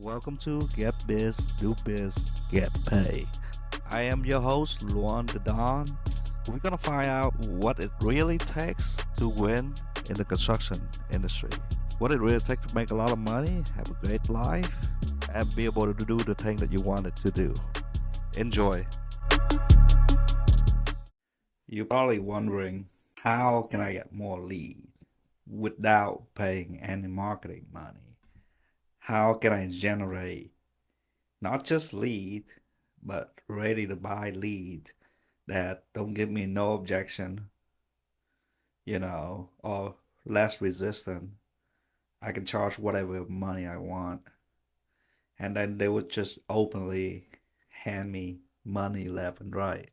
Welcome to Get Biz, Do Biz, Get Pay. I am your host, Luan the Don. We're gonna find out what it really takes to win in the construction industry. What it really takes to make a lot of money, have a great life, and be able to do the thing that you wanted to do. Enjoy. You're probably wondering, how can I get more leads without paying any marketing money? How can I generate not just lead, but ready to buy lead that don't give me no objection, or less resistant? I can charge whatever money I want, and then they would just openly hand me money left and right.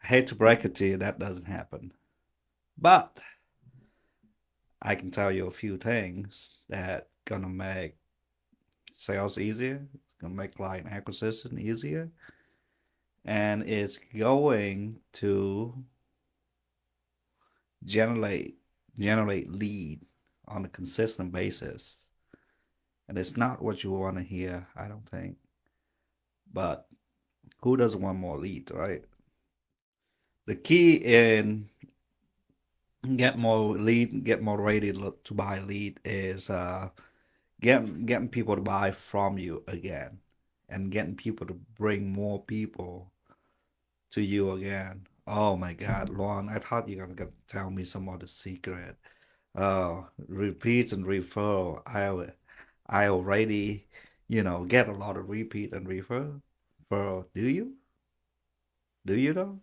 I hate to break it to you, that doesn't happen. But I can tell you a few things that gonna make sales easier, gonna make client acquisition easier, and it's going to generate generate lead on a consistent basis. And it's not what you want to hear, I don't think. But who doesn't want more leads, right? The key in get more ready to buy lead is getting people to buy from you again, and getting people to bring more people to you again. Oh my God, Luan, I thought you were gonna tell me some other secret. Repeats and referral. I already, get a lot of repeat and refer. Do you? Do you though?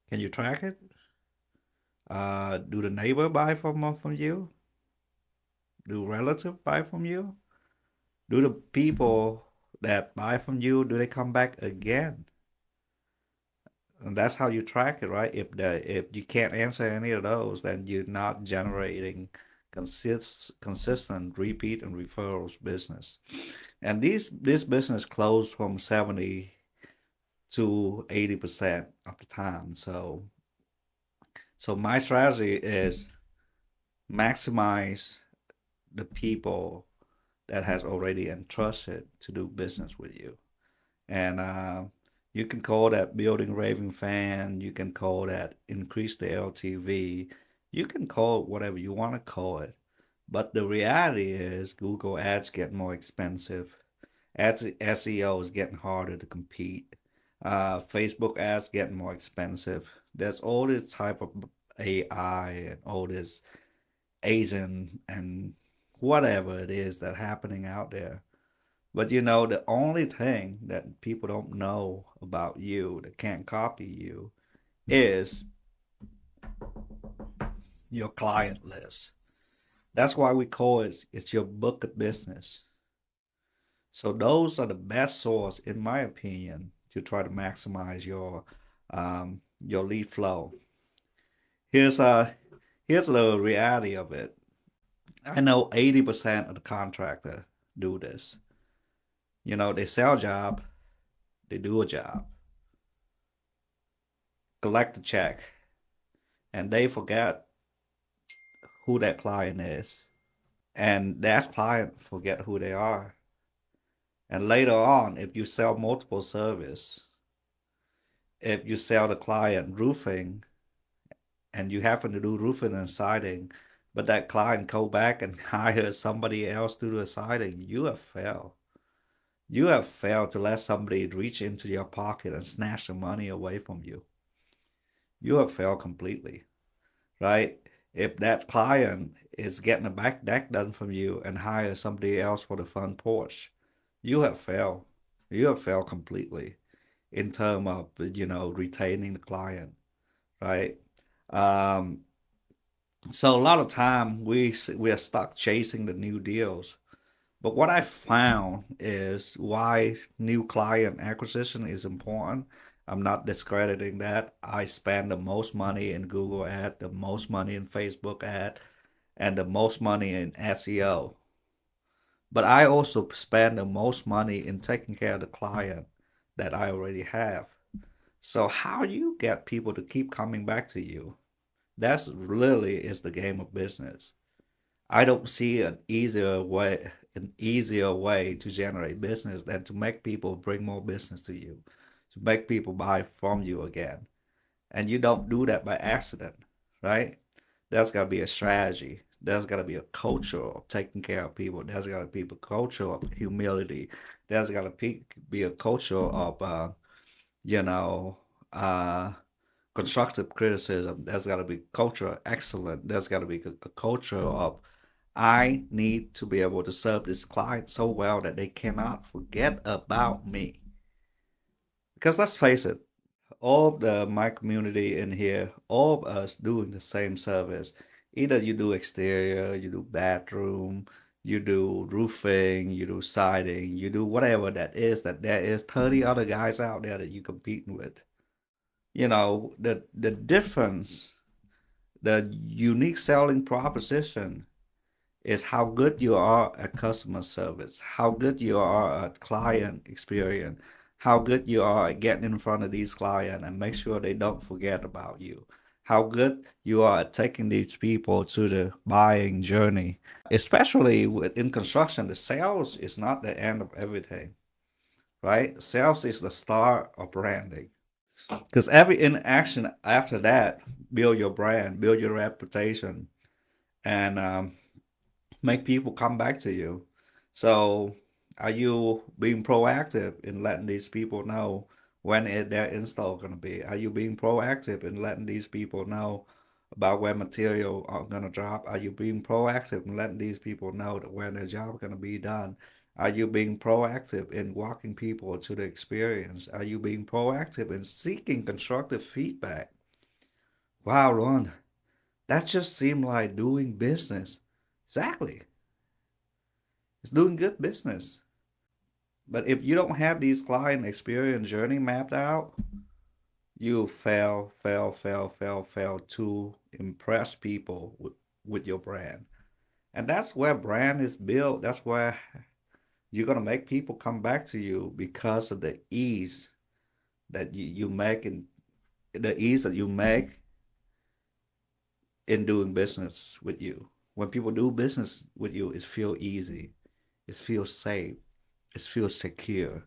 Can you track it? Do the neighbor buy from you? Do relative buy from you? Do the people that buy from you, do they come back again? And that's how you track it, right? If you can't answer any of those, then you're not generating consistent repeat and referrals business. And this business closed from 70 to 80% of the time. So my strategy is maximize the people that has already entrusted to do business with you. And you can call that building raving fan. You can call that increase the LTV. You can call it whatever you want to call it. But the reality is Google ads get more expensive. Ads SEO is getting harder to compete. Facebook ads getting more expensive. There's all this type of AI and all this Asian and whatever it is that happening out there. But the only thing that people don't know about you, that can't copy you, is your client list. That's why we call it's your book of business. So those are the best source, in my opinion, to try to maximize your lead flow. Here's uh here's the reality of it. I know 80% of the contractor do this. They sell a job, they do a job, collect a check, and they forget who that client is. And that client forget who they are. And later on, if you sell multiple service, if you sell the client roofing and you happen to do roofing and siding, but that client go back and hire somebody else to do the siding, you have failed. You have failed to let somebody reach into your pocket and snatch the money away from you. You have failed completely, right? If that client is getting a back deck done from you and hire somebody else for the front porch, you have failed. You have failed completely in terms of retaining the client, right? Um, so a lot of time we are stuck chasing the new deals. But what I found is why new client acquisition is important. I'm not discrediting that. I spend the most money in Google ad, the most money in Facebook ad, and the most money in SEO. But I also spend the most money in taking care of the client that I already have. So how you get people to keep coming back to you? That's really is the game of business. I don't see an easier way to generate business than to make people bring more business to you, to make people buy from you again. And you don't do that by accident, right? There's got to be a strategy. There's got to be a culture of taking care of people. There's got to be a culture of humility. There's got to be a culture of, you know, uh, constructive criticism. There's got to be culture of excellence. There's got to be a culture of I need to be able to serve this client so well that they cannot forget about me. Because let's face it, all of my community in here, all of us doing the same service. Either you do exterior, you do bathroom, you do roofing, you do siding, you do whatever that is, that there is 30 other guys out there that you're competing with. The difference, the unique selling proposition is how good you are at customer service, how good you are at client experience, how good you are at getting in front of these clients and make sure they don't forget about you, how good you are at taking these people to the buying journey. Especially in construction, the sales is not the end of everything, right? Sales is the start of branding. Because every interaction after that, build your brand, build your reputation, and make people come back to you. So, are you being proactive in letting these people know when their install going to be? Are you being proactive in letting these people know about when material are going to drop? Are you being proactive in letting these people know that when their job going to be done? Are you being proactive in walking people to the experience? Are you being proactive in seeking constructive feedback? Wow, Ron, that just seemed like doing business. Exactly. It's doing good business. But if you don't have these client experience journey mapped out, you fail to impress people with your brand. And that's where brand is built. That's where you're gonna make people come back to you because of the ease that you make and the ease that you make in doing business with you. When people do business with you, it feels easy. It feels safe. It feels secure.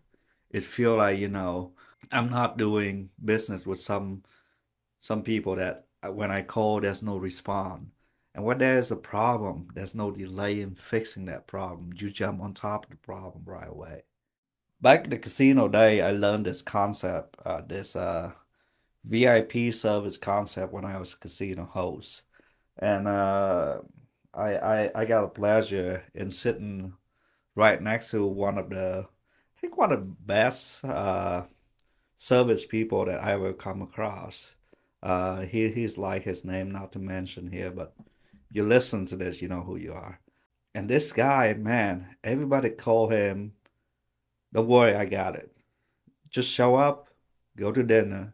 It feels like, I'm not doing business with some people that when I call, there's no response. And when there's a problem, there's no delay in fixing that problem. You jump on top of the problem right away. Back in the casino day, I learned this concept, this VIP service concept when I was a casino host. And I got a pleasure in sitting right next to I think one of the best service people that I ever come across. He's like his name, not to mention here, but you listen to this, you know who you are. And this guy, man, everybody call him. Don't worry, I got it. Just show up, go to dinner,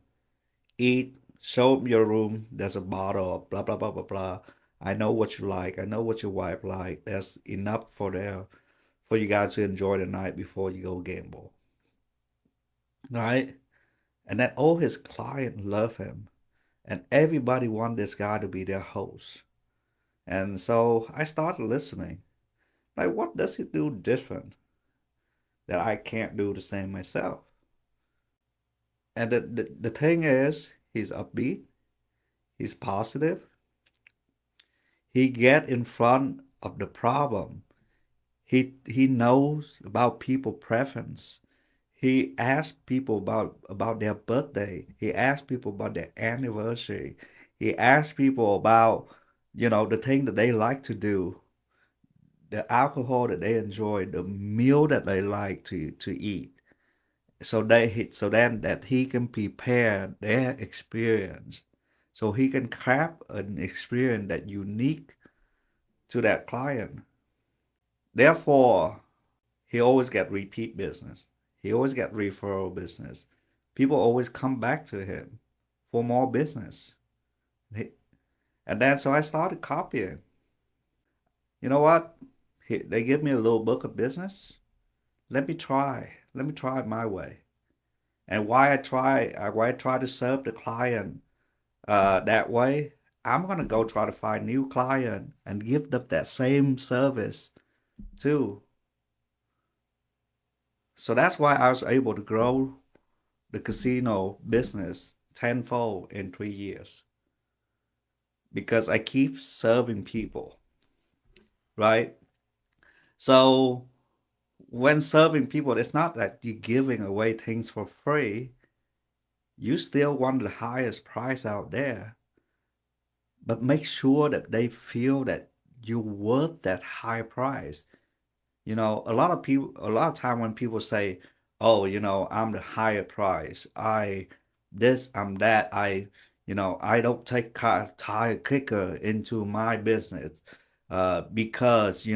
eat, show up your room. There's a bottle of blah blah blah blah blah. I know what you like. I know what your wife like. There's enough for you guys to enjoy the night before you go gamble, right? And then all his clients love him, and everybody want this guy to be their host. And so I started listening. Like, what does he do different that I can't do the same myself? And the thing is, he's upbeat, he's positive, he get in front of the problem. He knows about people preference. He asks people about their birthday. He asks people about their anniversary. He asks people about, the thing that they like to do, the alcohol that they enjoy, the meal that they like to eat. So then that he can prepare their experience. So he can craft an experience that unique to that client. Therefore, he always get repeat business. He always get referral business. People always come back to him for more business. And then so I started copying. You know what? They give me a little book of business. Let me try. Let me try it my way. And why I try to serve the client that way. I'm gonna go try to find new client and give them that same service too. So that's why I was able to grow the casino business tenfold in 3 years because I keep serving people, right? So when serving people, it's not that you're giving away things for free. You still want the highest price out there, but make sure that they feel that you're worth that high price. A lot of people, a lot of time when people say, "Oh, I'm the higher price. I'm that. I don't take tire kicker into my business, because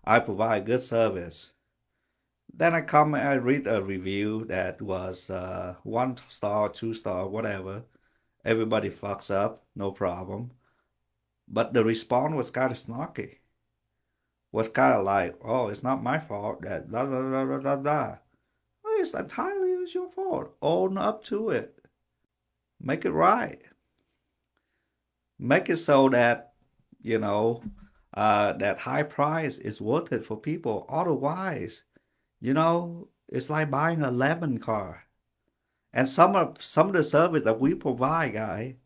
I provide good service." Then I come and I read a review that was 1 star, 2 star, whatever. Everybody fucks up, no problem. But the response was kind of snarky. Was kind of like, "Oh, it's not my fault that da da da da da da." Well, it's entirely is your fault. Own up to it. Make it right. Make it so that you know that high price is worth it for people. Otherwise, it's like buying a lemon car. And some of the service that we provide, guy,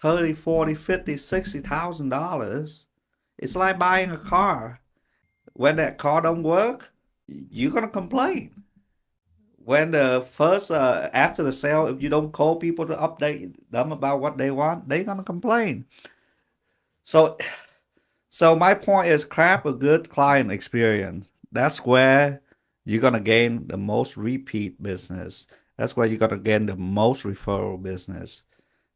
30, 40, 50, $60,000. It's like buying a car. When that car don't work, you're gonna complain. When the first after the sale, if you don't call people to update them about what they want, they're gonna complain. So so my point is craft a good client experience. That's where you're gonna gain the most repeat business. That's where you're gonna gain the most referral business.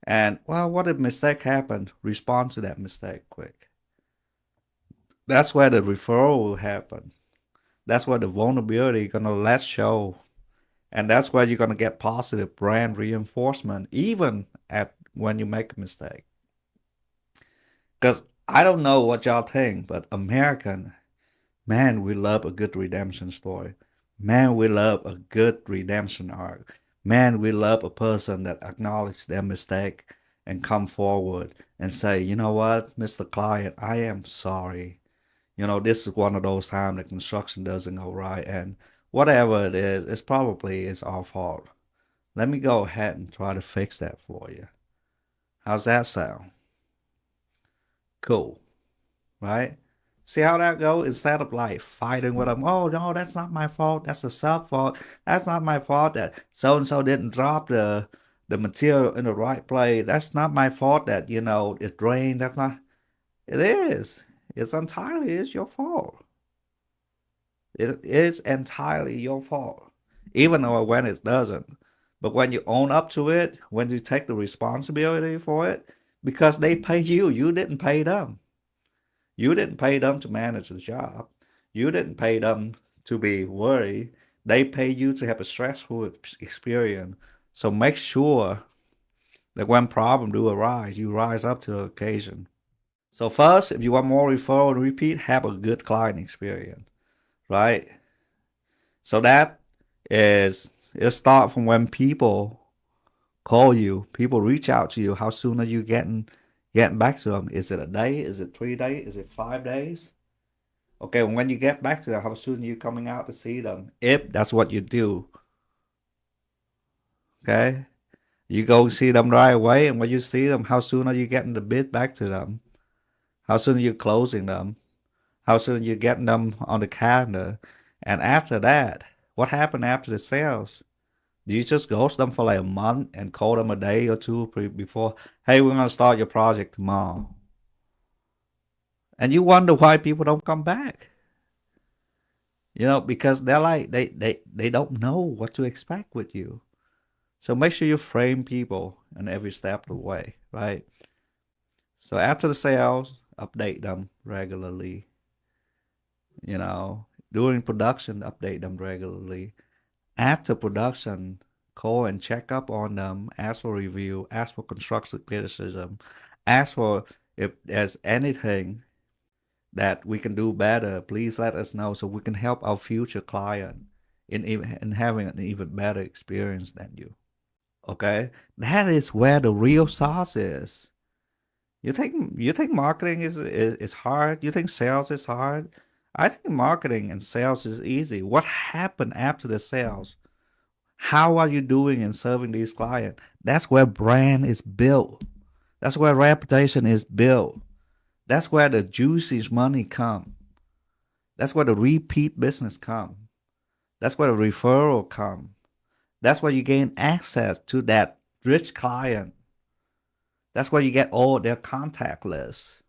And well, what if mistake happened? Respond to that mistake quick. That's where the referral will happen. That's where the vulnerability gonna let show. And that's where you're gonna get positive brand reinforcement, even at when you make a mistake. Because I don't know what y'all think, but American, man, we love a good redemption story. Man, we love a good redemption arc. Man, we love a person that acknowledges their mistake and come forward and say, "You know what, Mr. Client, I am sorry. This is one of those times that construction doesn't go right, and whatever it is, it's our fault. Let me go ahead and try to fix that for you." How's that sound? Cool, right? See how that goes? Instead of like fighting with them, "Oh no, that's not my fault. That's a self fault. That's not my fault that so and so didn't drop the material in the right place. That's not my fault that it drained. That's not. It is. It's entirely is your fault. It is entirely your fault, even though when it doesn't. But when you own up to it, when you take the responsibility for it, because they pay you, you didn't pay them. You didn't pay them to manage the job. You didn't pay them to be worried. They pay you to have a stressful experience. So make sure that when problems do arise, you rise up to the occasion. So first, if you want more referral and repeat, have a good client experience, right? So that is it start from when people call you, people reach out to you. How soon are you getting back to them? Is it a day? Is it 3 days? Is it 5 days? Okay, when you get back to them, how soon are you coming out to see them? If that's what you do, okay? You go see them right away, and when you see them, how soon are you getting the bid back to them? How soon are you closing them? How soon are you getting them on the calendar? And after that, what happened after the sales? Do you just ghost them for like a month and call them a day or two before, "Hey, we're gonna start your project tomorrow," and you wonder why people don't come back? Because they're like they don't know what to expect with you. So make sure you frame people in every step of the way, right? So after the sales, update them regularly. You know, During production, update them regularly. After production, call and check up on them, ask for review, ask for constructive criticism, ask for if there's anything that we can do better. Please let us know so we can help our future client in having an even better experience than you. Okay, that is where the real sauce is. You think marketing is hard? You think sales is hard? I think marketing and sales is easy. What happened after the sales? How are you doing in serving these clients? That's where brand is built. That's where reputation is built. That's where the juicy money come. That's where the repeat business come. That's where the referral come. That's where you gain access to that rich client. That's where you get all their contact lists.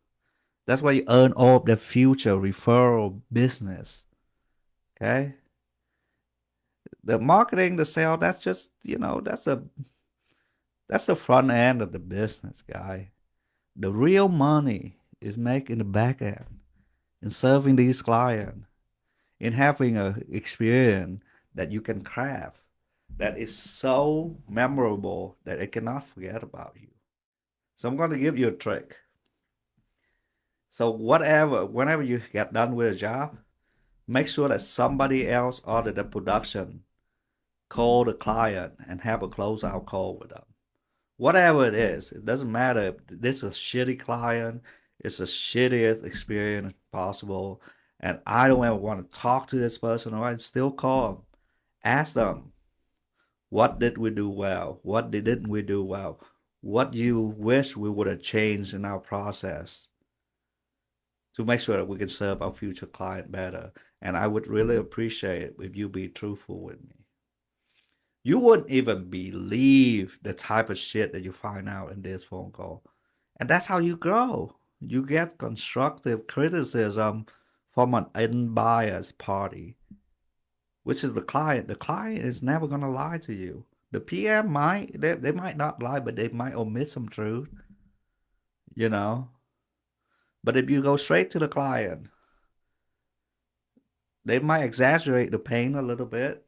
That's where you earn all of the future referral business. Okay. The marketing, the sale, that's just, that's the front end of the business, guy. The real money is making the back end in serving these clients, in having a experience that you can craft that is so memorable that it cannot forget about you. So I'm going to give you a trick. So whenever you get done with a job, make sure that somebody else other than production call the client and have a closeout call with them. Whatever it is, it doesn't matter if this is a shitty client, it's the shittiest experience possible, and I don't ever want to talk to this person, or I still call them. Ask them, what did we do well? What didn't we do well? What you wish we would have changed in our process to make sure that we can serve our future client better. And I would really appreciate it if you be truthful with me. You wouldn't even believe the type of shit that you find out in this phone call. And that's how you grow. You get constructive criticism from an unbiased party, which is the client. The client is never going to lie to you. The PM might, they might not lie, but they might omit some truth, you know. But if you go straight to the client, they might exaggerate the pain a little bit,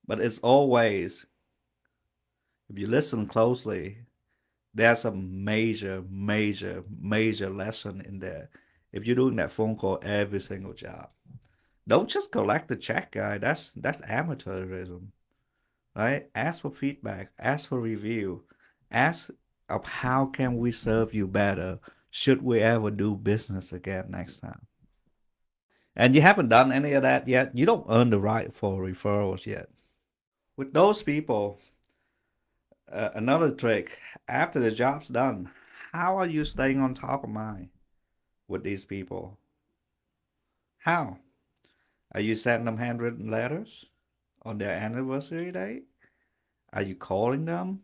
but it's always, if you listen closely, there's a major, major, major lesson in there. If you're doing that phone call every single job, don't just collect the check, guy. That's amateurism, right? Ask for feedback, ask for review, ask of how can we serve you better. Should we ever do business again next time? And you haven't done any of that yet. You don't earn the right for referrals yet. With those people, another trick, after the job's done, how are you staying on top of mind with these people? How? Are you sending them handwritten letters on their anniversary date? Are you calling them?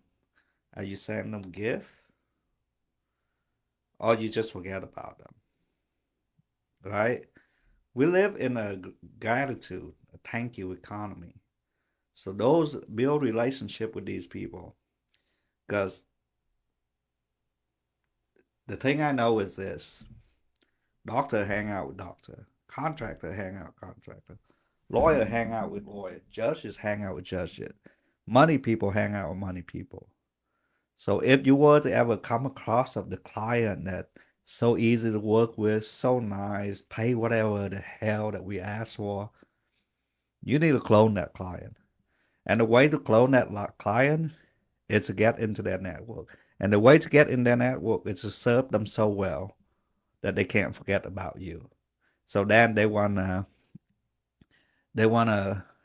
Are you sending them gifts? Or you just forget about them, right? We live in a gratitude, a thank you economy. So those build relationship with these people. Because the thing I know is this: doctor hang out with doctor, contractor hang out with contractor, lawyer hang out with lawyer, judges hang out with judges, money people hang out with money people. So if you were to ever come across of the client that so easy to work with, so nice, pay whatever the hell that we ask for, you need to clone that client. And the way to clone that client is to get into their network. And the way to get in their network is to serve them so well that they can't forget about you. So then they wanna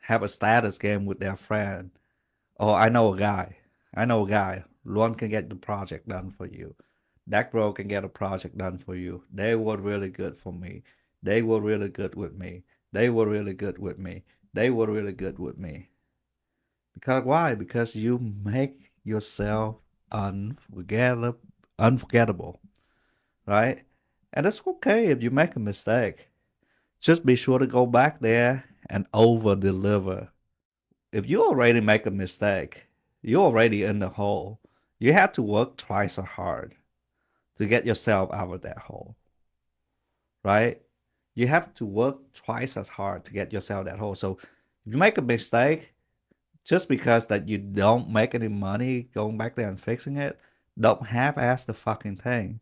have a status game with their friend. Oh, I know a guy. I know a guy. Luan can get the project done for you. That bro can get a project done for you. They were really good for me. They were really good with me. They were really good with me. They were really good with me. Because why? Because you make yourself unforgettable, right? And it's okay if you make a mistake. Just be sure to go back there and over deliver. If you already make a mistake, you're already in the hole. You have to work twice as hard to get yourself out of that hole, right? You have to work twice as hard to get yourself out of that hole. So if you make a mistake, just because that you don't make any money going back there and fixing it, don't half-ass the fucking thing.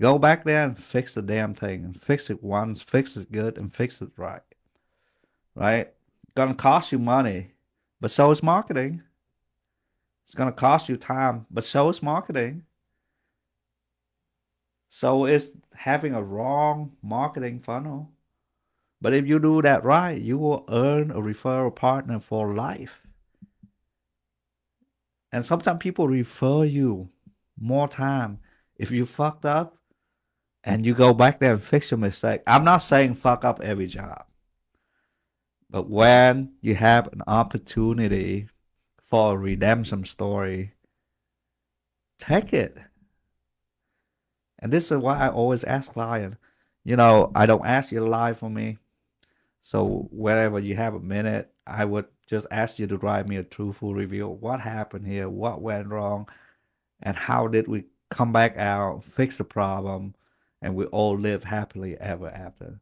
Go back there and fix the damn thing and fix it once, fix it good, and fix it right. Right? It's gonna cost you money, but so is marketing. It's gonna cost you time, but so is marketing. So it's having a wrong marketing funnel. But if you do that right, you will earn a referral partner for life. And sometimes people refer you more time if you fucked up and you go back there and fix your mistake. I'm not saying fuck up every job, but when you have an opportunity for a redemption story, take it. And this is why I always ask clients, I don't ask you to lie for me. So wherever you have a minute, I would just ask you to write me a truthful review. What happened here? What went wrong? And how did we come back out, fix the problem, and we all live happily ever after?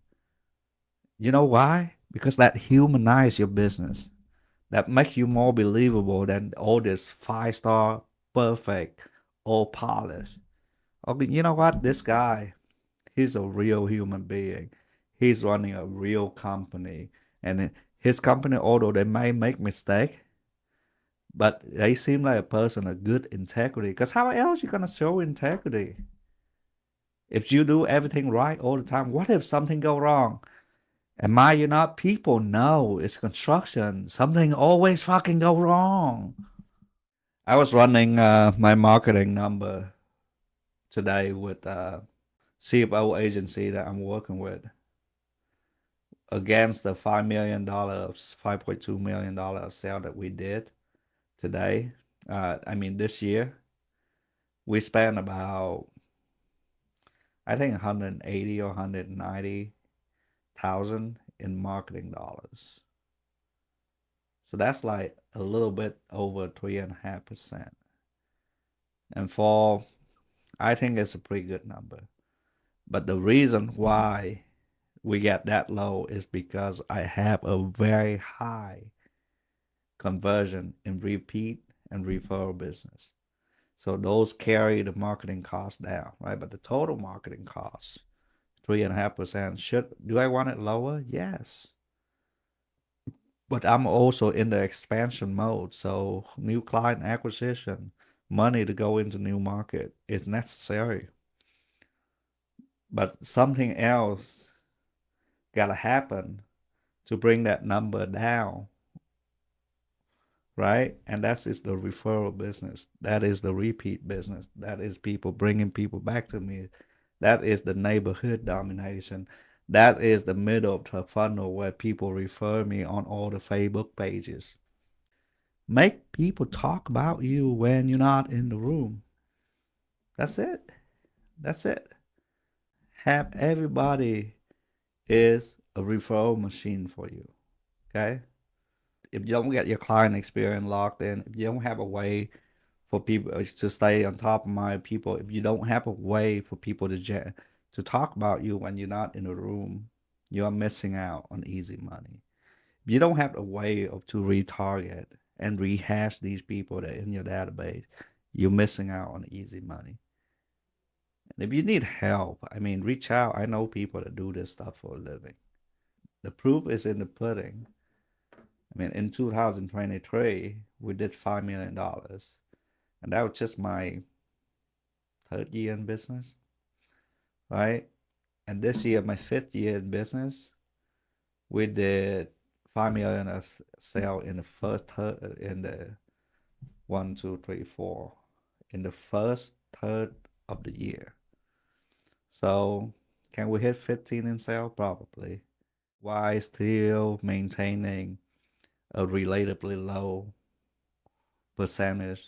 You know why? Because that humanize your business. That makes you more believable than all this 5-star, perfect, all polished. Okay, you know what? This guy, he's a real human being. He's running a real company. And his company, although they may make mistake, but they seem like a person of good integrity. Because how else you gonna show integrity? If you do everything right all the time, what if something go wrong? Am I you not? People know it's construction. Something always fucking go wrong. I was running my marketing number today with CFO agency that I'm working with against the $5 million, $5.2 million sale that we did today. This year we spent about I think 180 or 190,000 in marketing dollars. So that's like a little bit over 3.5%. And for I think it's a pretty good number. But the reason why we get that low is because I have a very high conversion in repeat and referral business. So those carry the marketing cost down, right? But the total marketing cost, 3.5%. Do I want it lower? Yes. But I'm also in the expansion mode. So new client acquisition, money to go into new market is necessary. But something else gotta happen to bring that number down, right? And that is the referral business. That is the repeat business. That is people bringing people back to me. That is the neighborhood domination. That is the middle of the funnel where people refer me on all the Facebook pages. Make people talk about you when you're not in the room. That's it. That's it. Have everybody is a referral machine for you. Okay? If you don't get your client experience locked in, if you don't have a way for people to stay on top of my people, if you don't have a way for people to talk about you when you're not in the room, you are missing out on easy money. If you don't have a way of to retarget and rehash these people that are in your database, you're missing out on easy money. And if you need help, reach out. I know people that do this stuff for a living. The proof is in the pudding. In 2023, we did $5 million, and that was just my third year in business, right? And this year, my fifth year in business, we did 5 million sale in the in the one, two, three, four, in the first third of the year. So, can we hit 15 in sale? Probably. Why still maintaining a relatively low percentage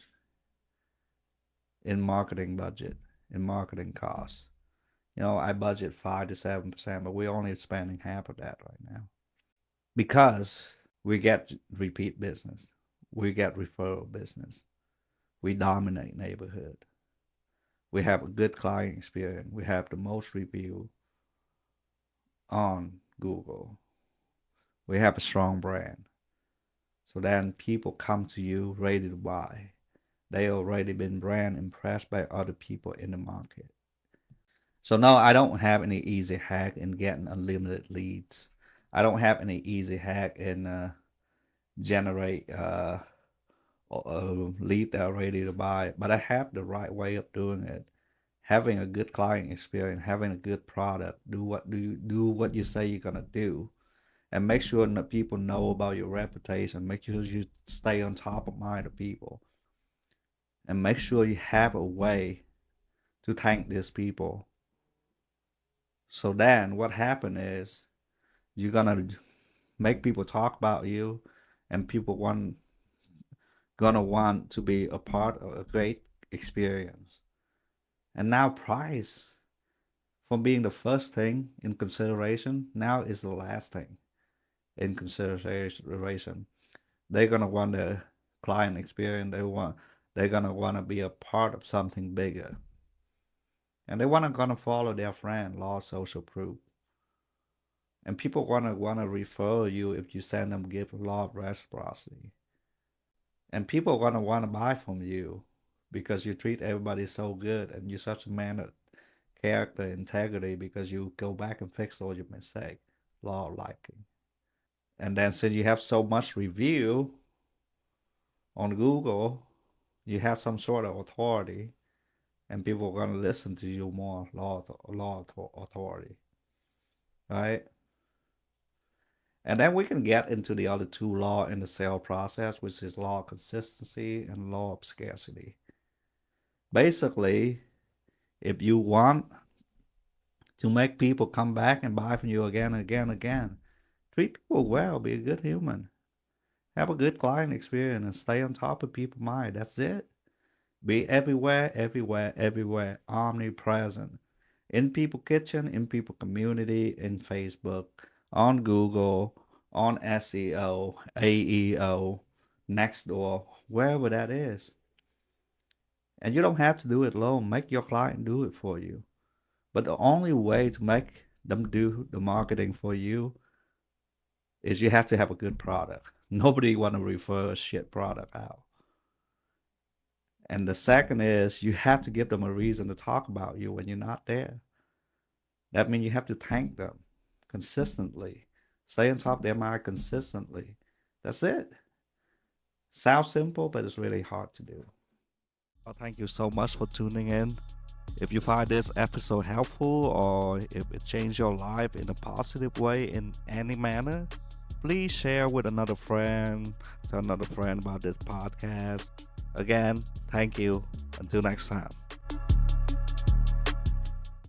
in marketing budget, in marketing costs? I budget 5 to 7%, but we're only spending half of that right now because we get repeat business, we get referral business, we dominate neighborhood, we have a good client experience, we have the most review on Google, we have a strong brand. So then people come to you ready to buy. They already been brand impressed by other people in the market. So no, I don't have any easy hack in getting unlimited leads. I don't have any easy hack in generate a lead that are ready to buy. But I have the right way of doing it. having a good client experience, having a good product, do what you say you're gonna do, and make sure that people know about your reputation. Make sure you stay on top of mind of people, and make sure you have a way to thank these people. So then, what happened is you're gonna make people talk about you, and people gonna want to be a part of a great experience. And now price, from being the first thing in consideration, now is the last thing in consideration. They're gonna want the client experience. They're gonna want to be a part of something bigger, and they gonna follow their friend, law, social proof. And people wanna refer you if you send them gift, law of reciprocity. And people wanna buy from you because you treat everybody so good, and you're such a man of character, integrity, because you go back and fix all your mistakes, law of liking. And then since you have so much review on Google, you have some sort of authority, and people are gonna listen to you more, law authority, right? And then we can get into the other two law in the sale process, which is law of consistency and law of scarcity. Basically, if you want to make people come back and buy from you again and again and again, treat people well, be a good human, have a good client experience, and stay on top of people's mind. That's it. Be everywhere, everywhere, everywhere, omnipresent. In people kitchen, in people community, in Facebook, on Google, on SEO, AEO, Nextdoor, wherever that is. And you don't have to do it alone. Make your client do it for you. But the only way to make them do the marketing for you is you have to have a good product. Nobody want to refer a shit product out. And the second is you have to give them a reason to talk about you when you're not there. That means you have to thank them consistently. Stay on top of their mind consistently. That's it. Sounds simple, but it's really hard to do. Well, thank you so much for tuning in. If you find this episode helpful, or if it changed your life in a positive way in any manner, please share with another friend, tell another friend about this podcast. Again, thank you. Until next time.